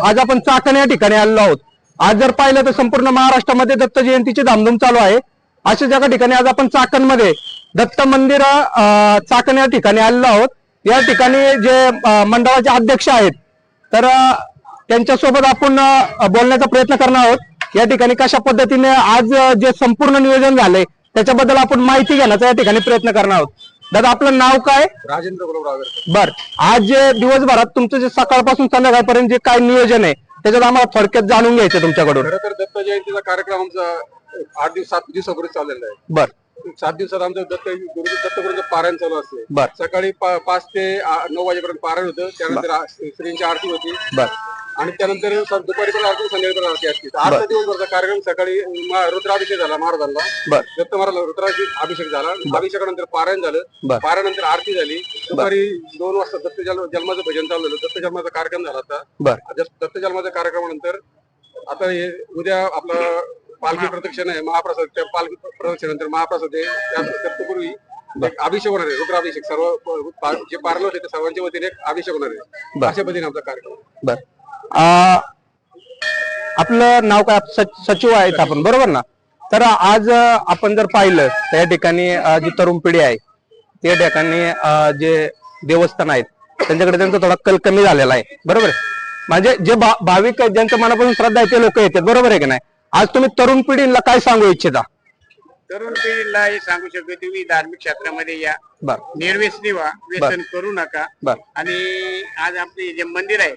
आज आपण चाकण या ठिकाणी आलेलो आहोत। आज जर पाहिलं तर संपूर्ण महाराष्ट्रामध्ये दत्त जयंतीची धामधूम चालू आहे। अशाच एका ठिकाणी आज आपण चाकण मध्ये दत्त मंदिर चाकण या ठिकाणी आलेलो आहोत। या ठिकाणी जे मंडळाचे अध्यक्ष आहेत तर त्यांच्यासोबत आपण बोलण्याचा प्रयत्न करणार आहोत। या ठिकाणी कशा पद्धतीने आज जे संपूर्ण नियोजन झालंय त्याच्याबद्दल आपण माहिती घेण्याचा या ठिकाणी प्रयत्न करणार आहोत। दादा आपलं नाव काय? राजेंद्र गुलाबराव आगरकर। बर, आज जे दिवसभरात तुमचं जे सकाळपासून संध्याकाळपर्यंत जे काय नियोजन आहे त्याच्यात आम्हाला थोडक्यात जाणून घ्यायचं तुमच्याकडून। खरं तर दत्त जयंतीचा कार्यक्रम आमचा 8-7 दिवसापूर्वी चाललेला आहे। बर, 7 दिवसात आमचं दत्तगुरूचं पारायण चालू असते। बर, सकाळी 5 ते 9 वाजेपर्यंत पारायण होतं, त्यानंतर श्रींची आरती होती। बर, आणि त्यानंतर दुपारी पण आरती, संध्याकाळी पण आरती असते। आजचा दिवसभरचा कार्यक्रम सकाळी रुद्राभिषेक झाला महाराजांना। बर, दत्त महाराज रुद्राभिषेक झाला, अभिषेकानंतर पारायण झालं, पारायणानंतर आरती झाली। दुपारी 2 वाजता दत्त जन्माचं भजन चालू झालं, दत्त जन्माचा कार्यक्रम झाला आता। बर, दत्त जन्माच्या कार्यक्रमानंतर आता हे उद्या आपला पालखी प्रदक्षिण आहे, महाप्रसाद। त्या पालखी प्रदक्षिणेनंतर महाप्रसाद आहे, त्यापूर्वी अभिषेक होणार आहे, रुद्राभिषेक। सर्व जे पारलं होते त्या सर्वांच्या वतीने एक अभिषेक होणार आहे। अशा पद्धतीने आमचा कार्यक्रम। बर, आपलं नाव काय? सचिव आहेत आपण, बरोबर ना? तर आज आपण जर पाहिलं तर या ठिकाणी जी तरुण पिढी आहे त्या ठिकाणी जे देवस्थान आहेत त्यांच्याकडे त्यांचा थोडा कल कमी झालेला आहे, बरोबर? म्हणजे जे भाविक आहेत ज्यांच्या मनापासून श्रद्धा आहे ते लोक येतात, बरोबर आहे की नाही? आज तुम्ही तरुण पिढीला काय सांगू इच्छिता? तरुण पिढीला हे सांगू शकतो, तुम्ही धार्मिक क्षेत्रामध्ये या, निर्व्यसनी व्हा, व्यसन करू नका। आणि आज आपले जे मंदिर आहे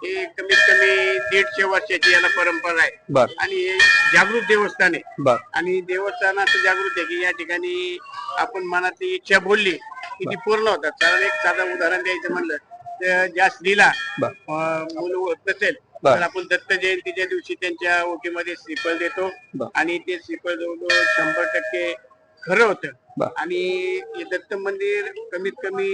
हे कमीत कमी 150 वर्षाची याला परंपरा आहे आणि हे जागृत देवस्थान आहे। आणि देवस्थानाचं जागृत आहे की या ठिकाणी आपण मनातली इच्छा बोलली की ती पूर्ण होतात। कारण एक साधं उदाहरण द्यायचं म्हणलं तर ज्या स्त्रीला मुलं होत नसेल तर आपण दत्त जयंतीच्या दिवशी त्यांच्या ओटीमध्ये श्रीफळ देतो आणि ते श्रीफळ जवळजवळ 100% खरं होतं। आणि हे दत्त मंदिर कमीत कमी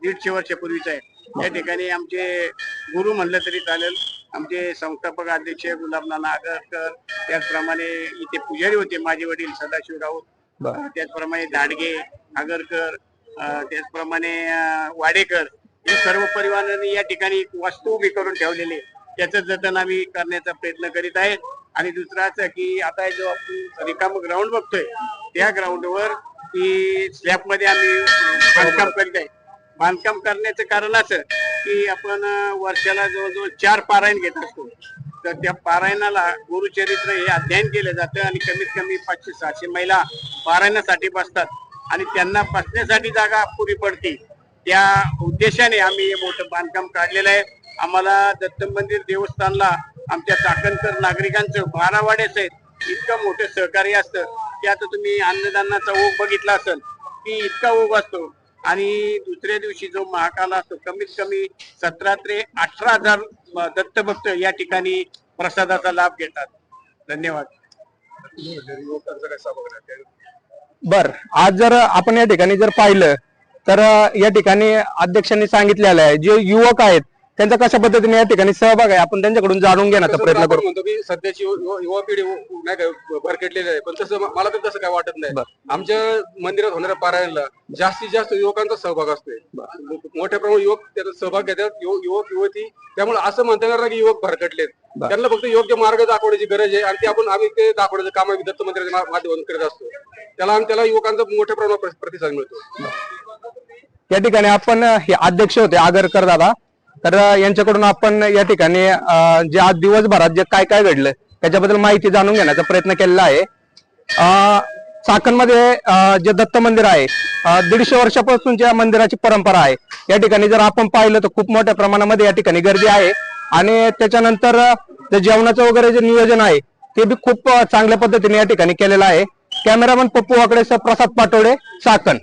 150 वर्षापूर्वीच आहे। या ठिकाणी आमचे गुरु म्हणलं तरी चालेल, आमचे संस्थापक अध्यक्ष गुलाबनाना आगरकर, त्याचप्रमाणे इथे पुजारी होते माझे वडील सदाशिव राऊत, त्याचप्रमाणे दाडगे, आगरकर, त्याचप्रमाणे वाडेकर, हे सर्व परिवारांनी या ठिकाणी एक वास्तू उभी करून ठेवलेली, त्याचं जतन आम्ही करण्याचा प्रयत्न करीत आहे। आणि दुसरं असं की आता जो आपण रिकाम ग्राउंड बघतोय त्या ग्राउंडवर की स्लॅब मध्ये आम्ही बांधकाम करीत आहे। बांधकाम करण्याचं कारण असं की आपण वर्षाला जवळजवळ 4 पारायण घेत असतो, तर त्या पारायणाला गुरुचरित्र हे अध्ययन केलं जातं आणि कमीत कमी 500-600 महिला पारायणासाठी बसतात आणि त्यांना बसण्यासाठी जागा पुरी पडते। त्या उद्देशाने आम्ही हे मोठं बांधकाम काढलेलं आहे। आम्हाला दत्त मंदिर देवस्थानला आमच्या चाकणकर नागरिकांचं 12 वाड्याचं इतकं मोठं सहकार्य असतं की आता तुम्ही अन्नदानाचा ओघ बघितला असेल की इतका ओघ असतो। आणि दुसऱ्या दिवशी जो महाकाला असतो कमीत कमी 17 ते 18 हजार दत्तभक्त या ठिकाणी प्रसादाचा लाभ घेतात। धन्यवाद। बर, आज जर आपण या ठिकाणी जर पाहिलं तर या ठिकाणी अध्यक्षांनी सांगितलेलं आहे जे युवक आहेत त्यांचा कशा पद्धतीने या ठिकाणी सहभाग आहे आपण त्यांच्याकडून जाणून घेण्याचा प्रयत्न करू। म्हणतो की सध्याची युवा पिढी नाही का भरकटलेली आहे, पण तसं मला तर तसं काय वाटत नाही। आमच्या मंदिरात होणाऱ्या पारायणाला जास्तीत जास्त युवकांचा सहभाग असतोय, मोठ्या प्रमाणात युवक त्याचा सहभाग घेतात, युवक युवती। त्यामुळे असं म्हणता येणार की युवक भरकटलेत, त्यांना फक्त योग्य मार्ग दाखवण्याची गरज आहे आणि ते आम्ही ते दाखवण्याचं काम आम्ही दत्त मंदिराच्या माध्यमातून करत असतो। त्याला युवकांचा मोठ्या प्रमाणात प्रतिसाद मिळतो। या ठिकाणी आपण हे अध्यक्ष होते आगरकर दादा, तर यांच्याकडून आपण या ठिकाणी जे आज दिवसभरात जे काय काय घडलं त्याच्याबद्दल माहिती जाणून घेण्याचा प्रयत्न केलेला आहे। चाकणमध्ये जे दत्त मंदिर आहे 150 वर्षापासून ज्या मंदिराची परंपरा आहे या ठिकाणी जर आपण पाहिलं तर खूप मोठ्या प्रमाणामध्ये या ठिकाणी गर्दी आहे। आणि त्याच्यानंतर जे जेवणाचं वगैरे जे नियोजन आहे ते बी खूप चांगल्या पद्धतीने या ठिकाणी केलेलं आहे। कॅमेरामन पप्पू वाकडे सह प्रसाद पाटोडे चाकण.